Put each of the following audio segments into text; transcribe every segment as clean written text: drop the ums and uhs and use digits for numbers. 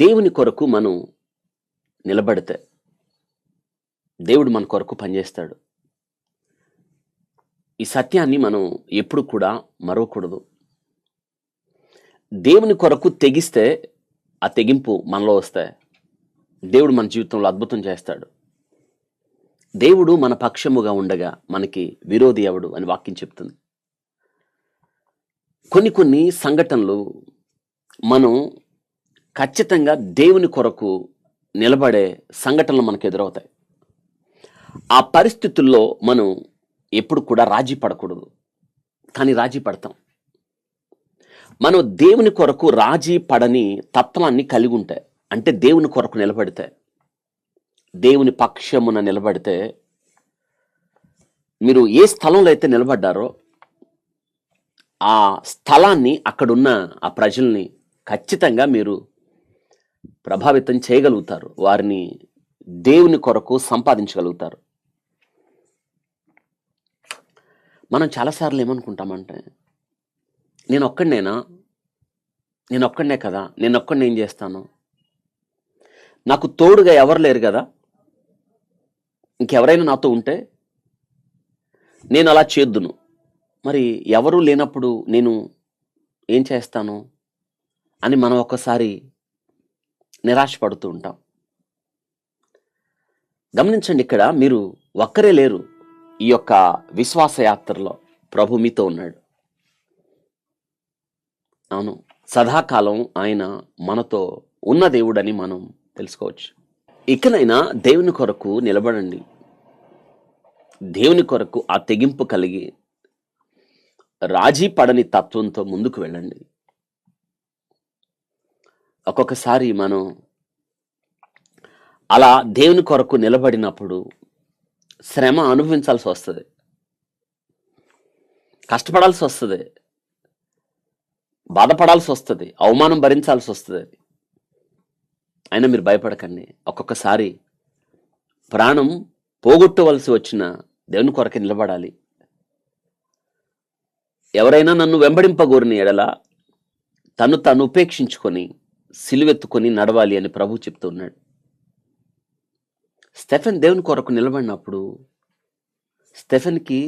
దేవుని కొరకు మనం నిలబడితే దేవుడు మన కొరకు పనిచేస్తాడు. ఈ సత్యాన్ని మనం ఎప్పుడు కూడా మరవకూడదు. దేవుని కొరకు తెగిస్తే ఆ తెగింపు మనలో వస్తే దేవుడు మన జీవితంలో అద్భుతం చేస్తాడు. దేవుడు మన పక్షముగా ఉండగా మనకి విరోధి ఎవడు అని వాక్యం చెప్తుంది. కొన్ని సంఘటనలు మనం ఖచ్చితంగా దేవుని కొరకు నిలబడే సంఘటనలు మనకు ఎదురవుతాయి. ఆ పరిస్థితుల్లో మనం ఎప్పుడు కూడా రాజీ పడకూడదు, కానీ రాజీ పడతాం. మనం దేవుని కొరకు రాజీ పడని తత్వాన్ని కలిగి ఉంటే, అంటే దేవుని కొరకు నిలబడితే, దేవుని పక్షమున నిలబడితే, మీరు ఏ స్థలంలో అయితే నిలబడ్డారో ఆ స్థలాన్ని, అక్కడున్న ఆ ప్రజల్ని ఖచ్చితంగా మీరు ప్రభావితం చేయగలుగుతారు. వారిని దేవుని కొరకు సంపాదించగలుగుతారు. మనం చాలాసార్లు ఏమనుకుంటామంటే, నేను ఒక్కడినే కదా, నేను ఏం చేస్తాను, నాకు తోడుగా ఎవరు లేరు కదా, ఇంకెవరైనా నాతో ఉంటే నేను అలా చేద్దును, మరి ఎవరు లేనప్పుడు నేను ఏం చేస్తాను అని మనం ఒక్కసారి నిరాశపడుతూ ఉంటాం. గమనించండి, ఇక్కడ మీరు ఒక్కరే లేరు. ఈ యొక్క విశ్వాస యాత్రలో ప్రభు మీతో ఉన్నాడు. అవును, సదాకాలం ఆయన మనతో ఉన్న దేవుడని మనం తెలుసుకోవచ్చు. ఇకనైనా దేవుని కొరకు నిలబడండి. దేవుని కొరకు ఆ తెగింపు కలిగి రాజీ పడని తత్వంతో ముందుకు వెళ్ళండి. ఒక్కొక్కసారి మనం అలా దేవుని కొరకు నిలబడినప్పుడు శ్రమ అనుభవించాల్సి వస్తుంది, కష్టపడాల్సి వస్తుంది, బాధపడాల్సి వస్తుంది, అవమానం భరించాల్సి వస్తుంది. అయినా మీరు భయపడకండి. ఒక్కొక్కసారి ప్రాణం పోగొట్టవలసి వచ్చిన దేవుని కొరకే నిలబడాలి. ఎవరైనా నన్ను వెంబడింపగోరిన ఎడల తను ఉపేక్షించుకొని సిలువెత్తుకొని నడవాలి అని ప్రభు చెప్తున్నాడు. స్టెఫెన్ దేవుని కొరకు నిలబడినప్పుడు స్టెఫెన్కి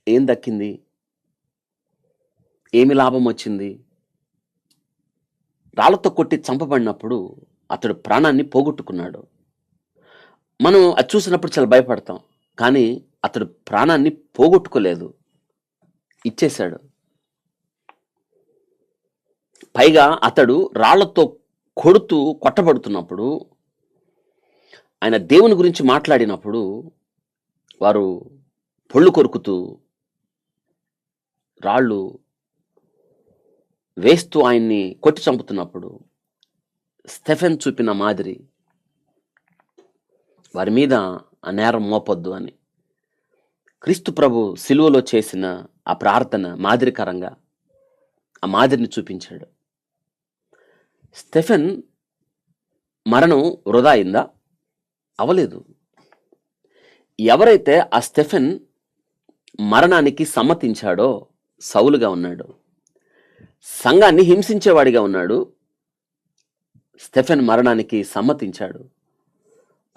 ఏం దక్కింది? ఏమి లాభం వచ్చింది? రాళ్లతో కొట్టి చంపబడినప్పుడు అతడు ప్రాణాన్ని పోగొట్టుకున్నాడు. మనం అది చూసినప్పుడు చాలా భయపడతాం, కానీ అతడు ప్రాణాన్ని పోగొట్టుకోలేదు, ఇచ్చేశాడు. పైగా అతడు రాళ్లతో కొట్టబడుతున్నప్పుడు ఆయన దేవుని గురించి మాట్లాడినప్పుడు వారు పొళ్ళు కొరుకుతూ రాళ్ళు వేస్తూ ఆయన్ని కొట్టి చంపుతున్నప్పుడు స్టెఫెన్ చూపిన మాదిరి వారి మీద ఆ నేరం మోపొద్దు అని క్రీస్తు ప్రభు సిలువలో చేసిన ఆ ప్రార్థన మాదిరికరంగా ఆ మాదిరిని చూపించాడు. స్టెఫెన్ మరణం వృధా అయిందా? అవలేదు. ఎవరైతే ఆ స్టెఫెన్ మరణానికి సమ్మతించాడో సౌలుగా ఉన్నాడు, సంఘాన్ని హింసించేవాడిగా ఉన్నాడు. స్టెఫెన్ మరణానికి సమ్మతించాడు.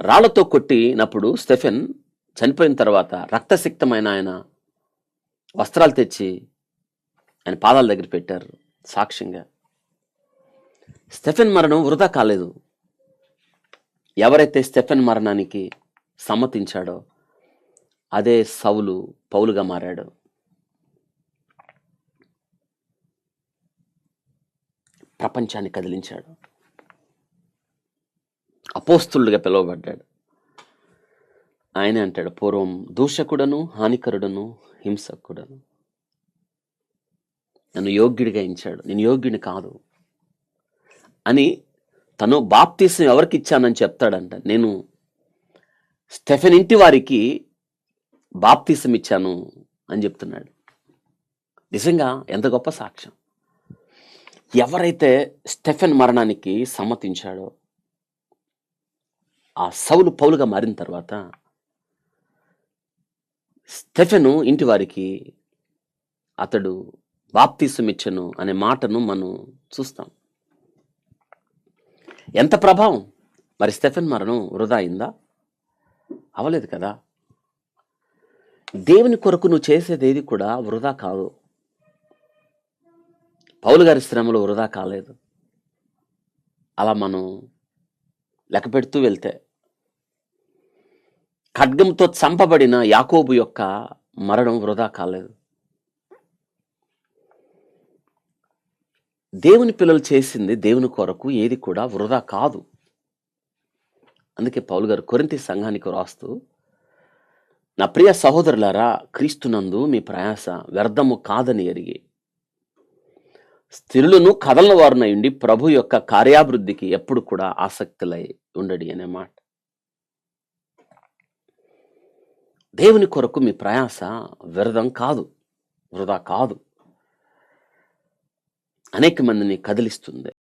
రాళ్లతో కొట్టినప్పుడు స్టెఫెన్ చనిపోయిన తర్వాత రక్తసిక్తమైన ఆయన వస్త్రాలు తెచ్చి ఆయన పాదాల దగ్గర పెట్టారు సాక్ష్యంగా. స్టెఫెన్ మరణం వృధా కాలేదు. ఎవరైతే స్టెఫెన్ మరణానికి సమ్మతించాడో అదే సౌలు పౌలుగా మారాడు. ప్రపంచాన్ని కదిలించాడు. అపోస్తులుగా పిలువబడ్డాడు. ఆయనే అంటాడు, పూర్వం దూషకుడను, హానికరుడను, హింసకుడను, నన్ను యోగ్యుడిగా ఎంచాడు, నేను యోగ్యుని కాదు అని తను బాప్తీసం ఎవరికి ఇచ్చానని చెప్తాడంట. నేను స్టెఫెన్ ఇంటి వారికి బాప్తీసం ఇచ్చాను అని చెప్తున్నాడు. నిజంగా ఎంత గొప్ప సాక్ష్యం! ఎవరైతే స్టెఫెన్ మరణానికి సమ్మతించాడో ఆ సౌలు పౌలుగా మారిన తర్వాత స్టెఫెను ఇంటి వారికి అతడు బాప్తీసం ఇచ్చను అనే మాటను మనం చూస్తాం. ఎంత ప్రభావం! మరి స్టెఫెన్ మరణం వృధా అయిందా? అవలేదు కదా. దేవుని కొరకు నువ్వు చేసేదేది కూడా వృధా కాదు. పౌలు గారి శ్రమలు వృధా కాలేదు. అలా మనం లెక్క పెడుతూ వెళ్తే ఖడ్గంతో చంపబడిన యాకోబు యొక్క మరణం వృధా కాలేదు. దేవుని పిల్లలు చేసింది దేవుని కొరకు ఏది కూడా వృధా కాదు. అందుకే పౌలు గారు కొరింథీ సంఘానికి రాస్తూ, నా ప్రియ సహోదరులారా, క్రీస్తునందు మీ ప్రయాస వ్యర్థము కాదని ఎరిగి స్థిరులను కదలన వారునయుండి ప్రభు యొక్క కార్యాభివృద్ధికి ఎప్పుడు కూడా ఆసక్తులై ఉండడి అనే మాట. దేవుని కొరకు మీ ప్రయాస వ్యర్థం కాదు, వృధా కాదు, అనేక మందిని కదిలిస్తుంది.